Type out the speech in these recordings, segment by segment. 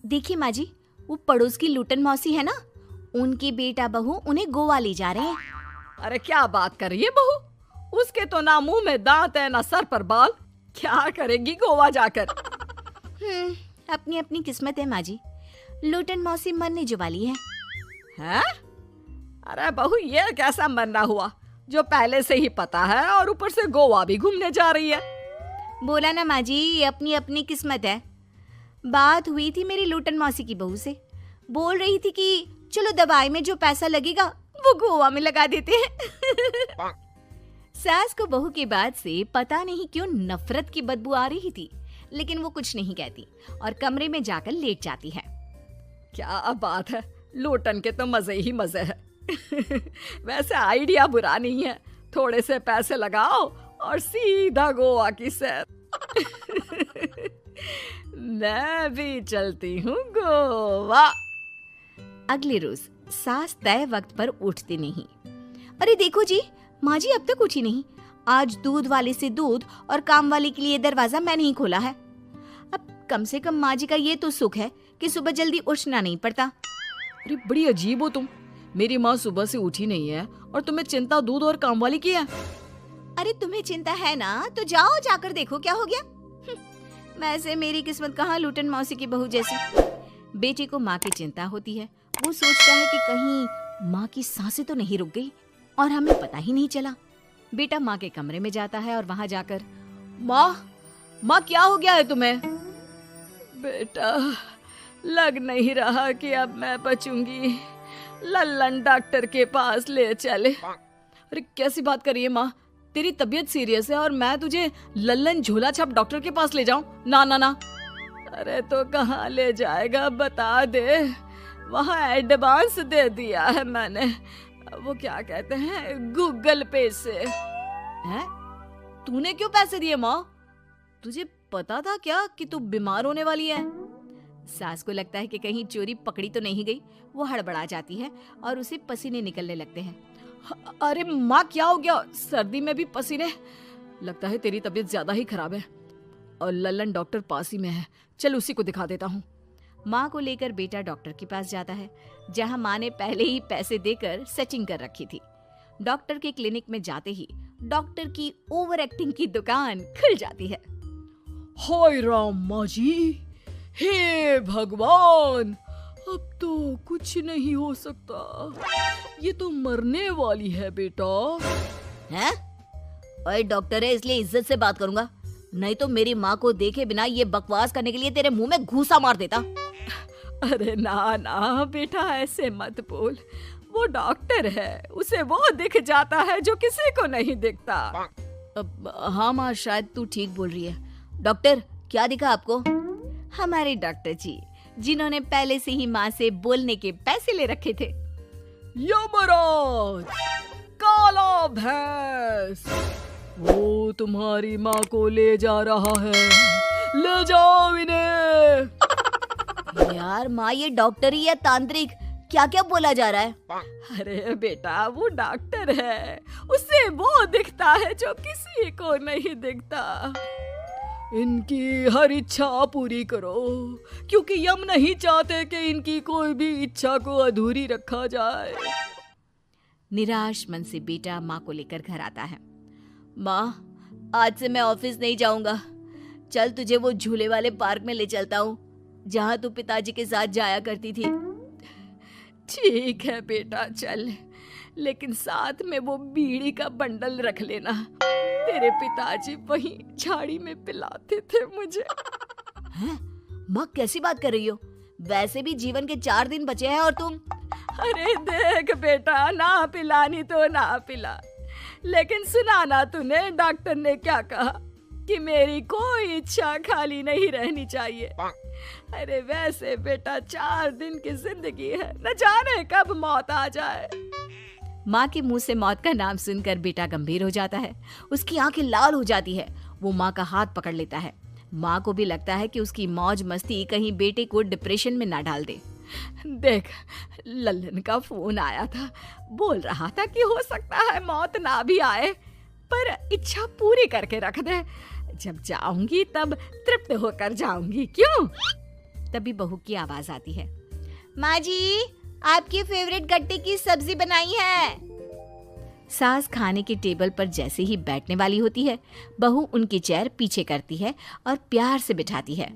देखिए माँ जी, वो पड़ोस की लूटन मौसी है ना, उनकी बेटा बहू उन्हें गोवा ले जा रहे हैं। अरे क्या बात कर रही है बहू, उसके तो ना मुंह में दांत है ना सर पर बाल, क्या करेगी गोवा जाकर। अपनी अपनी किस्मत है माँ जी, लूटन मौसी मरने जो वाली है। हैं? अरे बहू ये कैसा मरना हुआ जो पहले से ही पता है और ऊपर से गोवा भी घूमने जा रही है। बोला ना माँ जी, ये अपनी अपनी किस्मत है। बात हुई थी मेरी लूटन मौसी की बहू से, बोल रही थी कि चलो दवाई में जो पैसा लगेगा वो गोवा में लगा देते हैं। सास को बहू की बात से पता नहीं क्यों नफरत की बदबू आ रही थी, लेकिन वो कुछ नहीं कहती और कमरे में जाकर लेट जाती है। क्या बात है, लूटन के तो मजे ही मजे है। वैसे आइडिया बुरा नहीं है, थोड़े से पैसे लगाओ और सीधा गोवा की सैर। मैं भी चलती हूँ गोवा। अगले रोज सास तय वक्त पर उठती नहीं। अरे देखो जी, माँ जी अब तक उठी नहीं। आज दूध वाले से दूध और काम वाले के लिए दरवाजा मैंने ही खोला है। अब कम से कम माँ जी का ये तो सुख है कि सुबह जल्दी उठना नहीं पड़ता। अरे बड़ी अजीब हो तुम, मेरी माँ सुबह से उठी नहीं है और तुम्हें चिंता दूध और काम वाली की है। अरे तुम्हें चिंता है ना तो जाओ जाकर देखो क्या हो गया। वैसे मेरी किस्मत कहाँ लूटन मौसी की बहू जैसी। बेटे को माँ की चिंता होती है, वो सोचता है कि कहीं माँ की सांसें तो नहीं रुक गई और हमें पता ही नहीं चला। बेटा माँ के कमरे में जाता है और वहां जाकर, माँ क्या हो गया है तुम्हें? बेटा लग नहीं रहा कि अब मैं बचूंगी, लल्लन डॉक्टर के पास ले चले। अरे कैसी बात कर रही है माँ, तेरी तबीयत सीरियस है और मैं तुझे लल्लन झोला छाप डॉक्टर के पास ले जाऊं? ना ना ना। अरे तो कहाँ ले जाएगा बता दे, वहाँ एडवांस दे दिया है मैंने, वो क्या कहते हैं गूगल पे से। हैं? तूने क्यों पैसे दिए माँ? तुझे पता था क्या कि तू बीमार होने वाली है? सास को लगता है कि कहीं चोरी पकड़ी तो नहीं गई। वो हड़बड़ा जाती है और उसे पसीने निकलने लगते हैं। अरे माँ क्या हो गया, सर्दी में भी पसीने? लगता है तेरी तबीयत ज्यादा ही खराब है और लल्लन डॉक्टर पास ही में है, चल उसी को दिखा देता हूँ। माँ को लेकर बेटा डॉक्टर के पास जाता है, जहाँ माँ ने पहले ही पैसे देकर सेटिंग कर रखी थी। डॉक्टर के क्लिनिक में जाते ही डॉक्टर की ओवर एक्टिंग की दुकान खुल जाती है। हाय राम माँ जी, हे भगवान, अब तो कुछ नहीं हो सकता, ये तो मरने वाली है बेटा। हैं? ओए डॉक्टर है इसलिए इज्जत से बात करूंगा, नहीं तो मेरी माँ को देखे बिना ये बकवास करने के लिए तेरे मुंह में घूसा मार देता। अरे ना ना बेटा ऐसे मत बोल, वो डॉक्टर है, उसे वो दिख जाता है जो किसी को नहीं दिखता। हाँ माँ शायद तू ठीक बोल रही है। डॉक्टर क्या दिखा आपको? हमारे डॉक्टर जी, जिन्होंने पहले से ही माँ से बोलने के पैसे ले रखे थे। यमराज, काला भैंस, वो तुम्हारी माँ को ले जा रहा है, ले जाओ इन्हें। यार माँ ये डॉक्टर ही है तांत्रिक, क्या क्या बोला जा रहा है? अरे बेटा वो डॉक्टर है, उसे वो दिखता है जो किसी को नहीं दिखता। इनकी हर इच्छा पूरी करो, क्योंकि यम नहीं चाहते कि इनकी कोई भी इच्छा को अधूरी रखा जाए। निराश मन से बेटा माँ को लेकर घर आता है। माँ आज से मैं ऑफिस नहीं जाऊंगा, चल तुझे वो झूले वाले पार्क में ले चलता हूँ जहाँ तू पिताजी के साथ जाया करती थी। ठीक है बेटा चल, लेकिन साथ में वो बीड़ी का बंडल रख लेना, तेरे पिताजी वहीं झाड़ी में पिलाते थे मुझे। हैं? माँ कैसी बात कर रही हो? वैसे भी जीवन के 4 दिन बचे हैं और तुम। अरे देख बेटा, ना पिलानी तो ना पिला, लेकिन सुना ना तूने डॉक्टर ने क्या कहा कि मेरी कोई इच्छा खाली नहीं रहनी चाहिए। अरे वैसे बेटा 4 दिन की जिंदगी है, न जाने कब मौत आ जाए। माँ के मुंह से मौत का नाम सुनकर बेटा गंभीर हो जाता है, उसकी आंखें लाल हो जाती है। वो माँ का हाथ पकड़ लेता है। माँ को भी लगता है कि उसकी मौज मस्ती कहीं बेटे को डिप्रेशन में ना डाल दे। देख लल्लन का फोन आया था, बोल रहा था कि हो सकता है मौत ना भी आए, पर इच्छा पूरी करके रख दे, जब जाऊंगी तब तृप्त होकर जाऊंगी। क्यों? तभी बहू की आवाज आती है, माँ जी आपकी फेवरेट गट्टे की सब्जी बनाई है। सास खाने के टेबल पर जैसे ही बैठने वाली होती है, बहू उनकी चेयर पीछे करती है और प्यार से बिठाती है।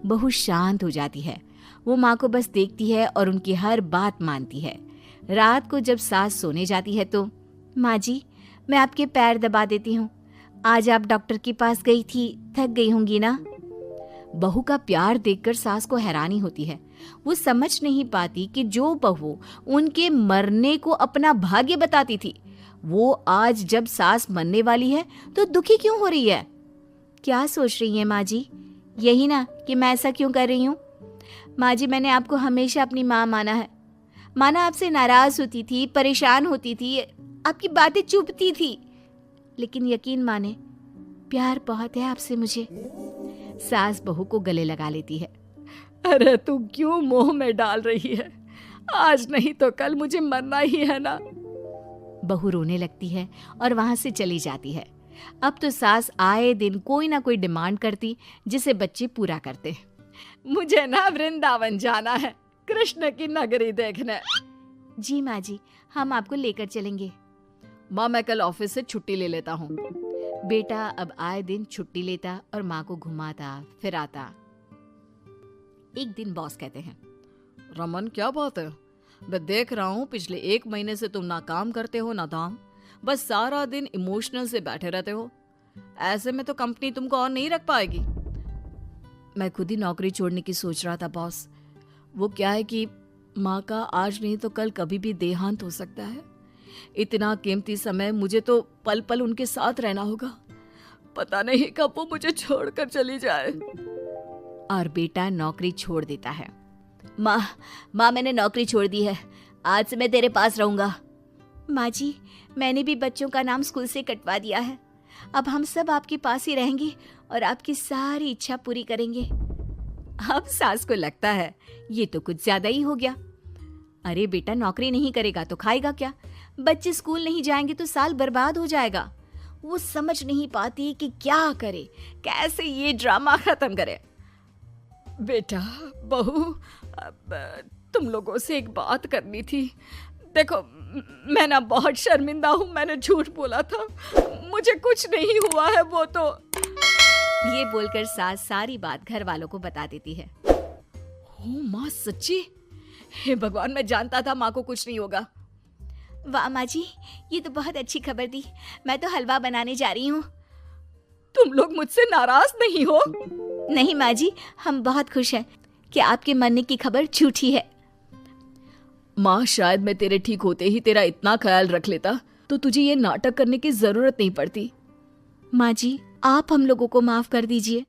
बहू शांत हो जाती है। वो माँ को बस देखती है और उनकी हर बात मानती है। रात को जब सास सोने जाती है तो, माँ जी मैं आपके पैर दबा देती हूँ, आज आप डॉक्टर के पास गई थी, थक गई होंगी ना। बहू का प्यार देखकर सास को हैरानी होती है। वो समझ नहीं पाती कि जो बहू उनके मरने को अपना भाग्य बताती थी, वो आज जब सास मरने वाली है तो दुखी क्यों हो रही है। क्या सोच रही है माँ जी? यही ना कि मैं ऐसा क्यों कर रही हूँ। माँ जी मैंने आपको हमेशा अपनी माँ माना है। माना आपसे नाराज होती थी, परेशान होती थी, आपकी बातें चुभती थी, लेकिन यकीन माने प्यार बहुत है आपसे मुझे। सास बहू को गले लगा लेती है। अरे तू क्यों मोह में डाल रही है? आज नहीं तो कल मुझे मरना ही है ना। बहू रोने लगती है और वहां से चली जाती है। अब तो सास आए दिन कोई ना कोई डिमांड करती जिसे बच्चे पूरा करते। मुझे ना वृंदावन जाना है, कृष्ण की नगरी देखने। जी माँ जी हम आपको लेकर चलेंगे। माँ मैं कल ऑफिस से छुट्टी ले लेता हूँ। बेटा अब आए दिन छुट्टी लेता और माँ को घुमाता फिराता। एक दिन बॉस कहते हैं, रमन क्या बात है, मैं देख रहा हूँ पिछले 1 महीने से तुम ना काम करते हो ना दाम, बस सारा दिन इमोशनल से बैठे रहते हो। ऐसे में तो कंपनी तुमको और नहीं रख पाएगी। मैं खुद ही नौकरी छोड़ने की सोच रहा था बॉस। वो क्या है कि माँ का आज नहीं तो कल कभी भी देहांत हो सकता है। इतना कीमती समय मुझे तो पल पल उनके साथ रहना होगा। पता नहीं कब वो मुझे छोड़कर चली जाए। और बेटा नौकरी छोड़ देता है। माँ मैंने नौकरी छोड़ दी है, आज से मैं तेरे पास रहूंगा। माँ जी मैंने भी बच्चों का नाम स्कूल से कटवा दिया है, अब हम सब आपके पास ही रहेंगे और आपकी सारी इच्छा पूरी करेंगे। अब सास को लगता है ये तो कुछ ज्यादा ही हो गया। अरे बेटा नौकरी नहीं करेगा तो खाएगा क्या? बच्चे स्कूल नहीं जाएंगे तो साल बर्बाद हो जाएगा। वो समझ नहीं पाती कि क्या करे, कैसे ये ड्रामा खत्म करे। बेटा बहू तुम लोगों से एक बात करनी थी। देखो मैं ना बहुत शर्मिंदा हूँ, मैंने झूठ बोला था, मुझे कुछ नहीं हुआ है। वो तो ये बोलकर सास सारी बात घर वालों को बता देती है। ओ माँ सच्ची? हे भगवान मैं जानता था माँ को कुछ नहीं होगा। वाह माँ जी ये तो बहुत अच्छी खबर दी। मैं तो हलवा बनाने जा रही हूँ। तुम लोग मुझसे नाराज नहीं हो? नहीं माँ जी हम बहुत खुश हैं कि आपके मरने की खबर झूठी है। माँ शायद मैं तेरे ठीक होते ही तेरा इतना ख्याल रख लेता तो तुझे ये नाटक करने की जरूरत नहीं पड़ती। माँ जी आप हम लोगों को माफ कर दीजिए।